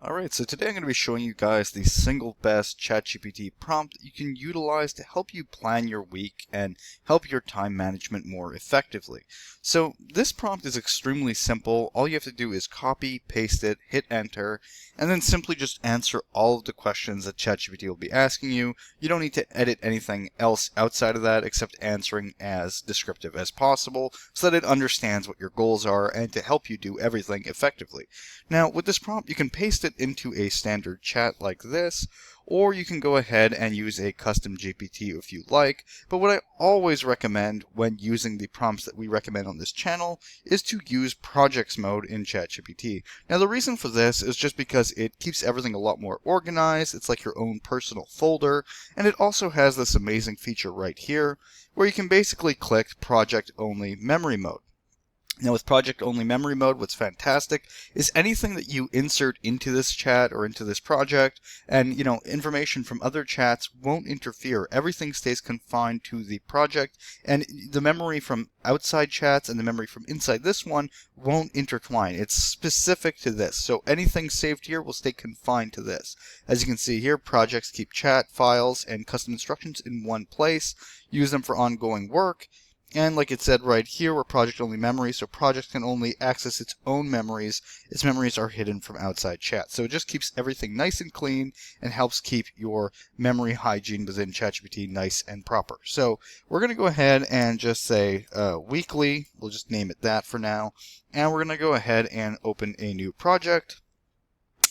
Alright, so today I'm going to be showing you guys the single best ChatGPT prompt that you can utilize to help you plan your week and help your time management more effectively. So this prompt is extremely simple. All you have to do is copy, paste it, hit enter, and then simply just answer all of the questions that ChatGPT will be asking you. You don't need to edit anything else outside of that except answering as descriptive as possible so that it understands what your goals are and to help you do everything effectively. Now, with this prompt, you can paste it into a standard chat like this, or you can go ahead and use a custom GPT if you like. But what I always recommend when using the prompts that we recommend on this channel is to use projects mode in ChatGPT. Now, the reason for this is just because it keeps everything a lot more organized. It's like your own personal folder, and it also has this amazing feature right here where you can basically click project only memory mode. Now with project only memory mode, what's fantastic is anything that you insert into this chat or into this project and, information from other chats won't interfere. Everything stays confined to the project, and the memory from outside chats and the memory from inside this one won't intertwine. It's specific to this. So anything saved here will stay confined to this. As you can see here, projects keep chat files and custom instructions in one place. Use them for ongoing work. And like it said right here, we're project only memory, so project can only access its own memories. Its memories are hidden from outside chat. So it just keeps everything nice and clean and helps keep your memory hygiene within ChatGPT nice and proper. So we're going to go ahead and just say weekly. We'll just name it that for now. And we're going to go ahead and open a new project.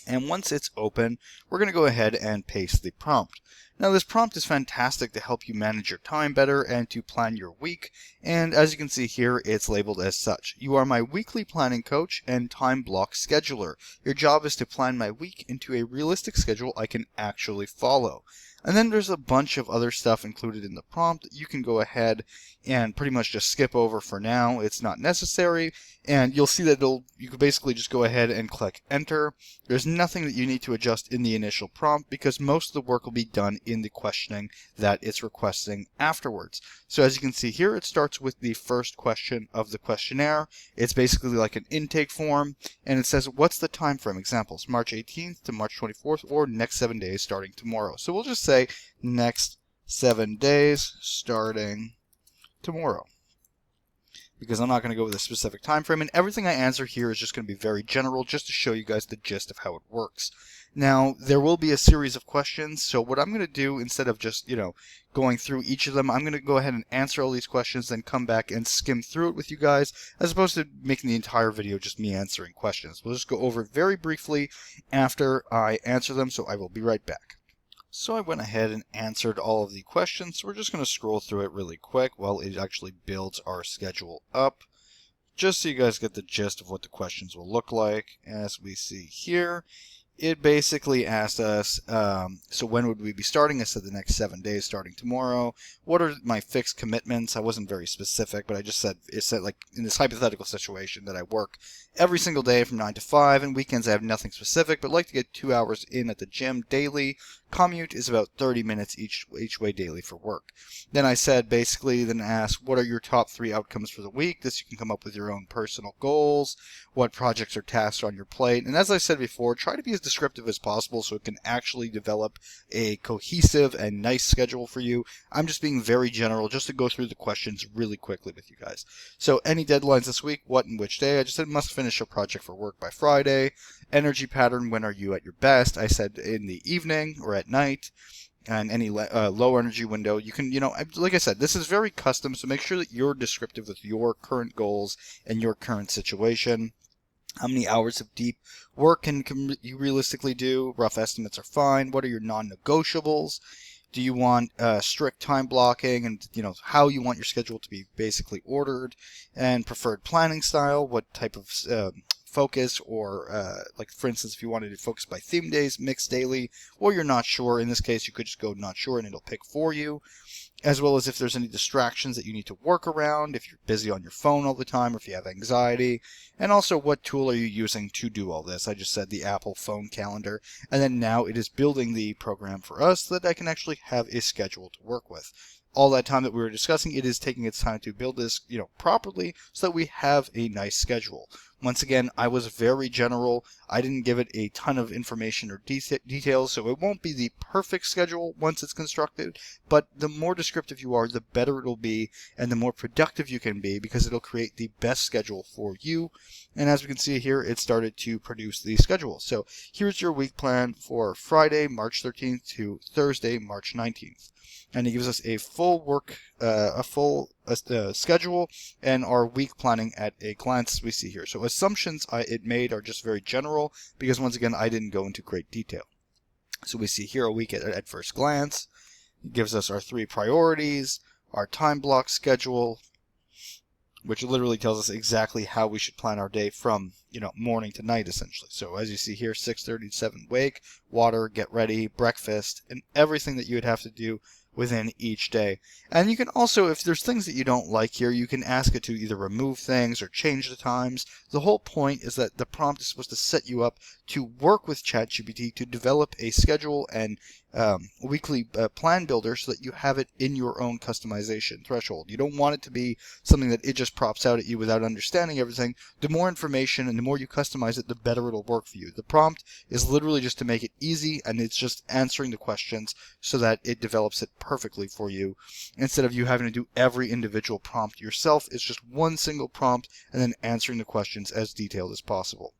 And once it's open, we're going to go ahead and paste the prompt. Now this prompt is fantastic to help you manage your time better and to plan your week, and as you can see here, it's labeled as such. You are my weekly planning coach and time block scheduler. Your job is to plan my week into a realistic schedule I can actually follow. And then there's a bunch of other stuff included in the prompt that you can go ahead and pretty much just skip over for now. It's not necessary, and you'll see that you can basically just go ahead and click enter. There's nothing that you need to adjust in the initial prompt because most of the work will be done in the questioning that it's requesting afterwards. So as you can see here, it starts with the first question of the questionnaire. It's basically like an intake form, and it says what's the time frame. Examples: March 18th to March 24th, or next 7 days starting tomorrow. So we'll just say next 7 days starting tomorrow, because I'm not going to go with a specific time frame, and everything I answer here is just going to be very general just to show you guys the gist of how it works. Now, there will be a series of questions, so what I'm going to do, instead of just, going through each of them, I'm going to go ahead and answer all these questions, then come back and skim through it with you guys, as opposed to making the entire video just me answering questions. We'll just go over it very briefly after I answer them, so I will be right back. So I went ahead and answered all of the questions, so we're just going to scroll through it really quick while it actually builds our schedule up, just so you guys get the gist of what the questions will look like. As we see here, it basically asked us, so when would we be starting? I said the next 7 days starting tomorrow. What are my fixed commitments? I wasn't very specific, but I just said, it said like in this hypothetical situation that I work every single day from 9 to 5, and weekends I have nothing specific, but like to get 2 hours in at the gym daily. Commute is about 30 minutes each way daily for work. Then I said basically, then asked, what are your top 3 outcomes for the week? This you can come up with your own personal goals. What projects or tasks are on your plate? And as I said before, try to be as descriptive as possible so it can actually develop a cohesive and nice schedule for you. I'm just being very general just to go through the questions really quickly with you guys. So any deadlines this week? What and which day? I just said must finish a project for work by Friday. Energy pattern, when are you at your best? I said in the evening or at night. And any low energy window, you can, like I said, this is very custom, so make sure that you're descriptive with your current goals and your current situation. How many hours of deep work can you realistically do? Rough estimates are fine. What are your non-negotiables? Do you want strict time blocking, and how you want your schedule to be basically ordered, and preferred planning style? What type of focus, or like for instance, if you wanted to focus by theme days, mixed daily, or you're not sure. In this case, you could just go not sure and it'll pick for you. As well as if there's any distractions that you need to work around, if you're busy on your phone all the time, or if you have anxiety. And also, what tool are you using to do all this? I just said the Apple phone calendar, and then now it is building the program for us so that I can actually have a schedule to work with. All that time that we were discussing, it is taking its time to build this, properly so that we have a nice schedule. Once again, I was very general. I didn't give it a ton of information or details, so it won't be the perfect schedule once it's constructed, but the more descriptive you are, the better it'll be, and the more productive you can be, because it'll create the best schedule for you. And as we can see here, it started to produce the schedule. So here's your week plan for Friday, March 13th to Thursday, March 19th. And it gives us a full schedule and our week planning at a glance we see here. So assumptions it made are just very general, because once again, I didn't go into great detail. So we see here a week at first glance. It gives us our 3 priorities, our time block schedule, which literally tells us exactly how we should plan our day from, morning to night, essentially. So as you see here, 6:30 to 7 wake, water, get ready, breakfast, and everything that you would have to do within each day. And you can also, if there's things that you don't like here, you can ask it to either remove things or change the times. The whole point is that the prompt is supposed to set you up to work with ChatGPT to develop a schedule and weekly plan builder so that you have it in your own customization threshold. You don't want it to be something that it just props out at you without understanding everything. The more information and the more you customize it, the better it'll work for you. The prompt is literally just to make it easy, and it's just answering the questions so that it develops it perfectly for you. Instead of you having to do every individual prompt yourself, it's just one single prompt and then answering the questions as detailed as possible.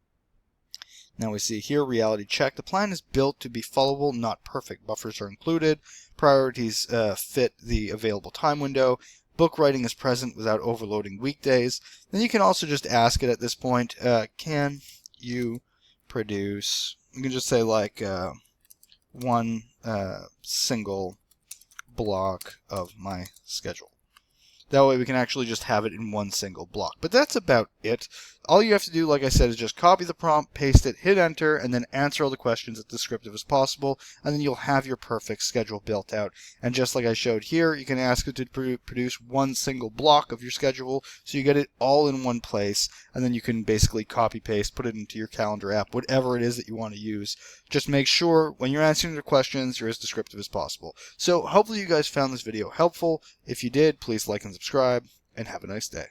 Now we see here, reality check. The plan is built to be followable, not perfect. Buffers are included. Priorities fit the available time window. Book writing is present without overloading weekdays. Then you can also just ask it at this point, can you produce, you can just say like one single block of my schedule. That way we can actually just have it in one single block. But that's about it. All you have to do, like I said, is just copy the prompt, paste it, hit enter, and then answer all the questions as descriptive as possible, and then you'll have your perfect schedule built out. And just like I showed here, you can ask it to produce one single block of your schedule, so you get it all in one place, and then you can basically copy paste, put it into your calendar app, whatever it is that you want to use. Just make sure when you're answering the questions, you're as descriptive as possible. So hopefully you guys found this video helpful. If you did, please like and subscribe, and have a nice day.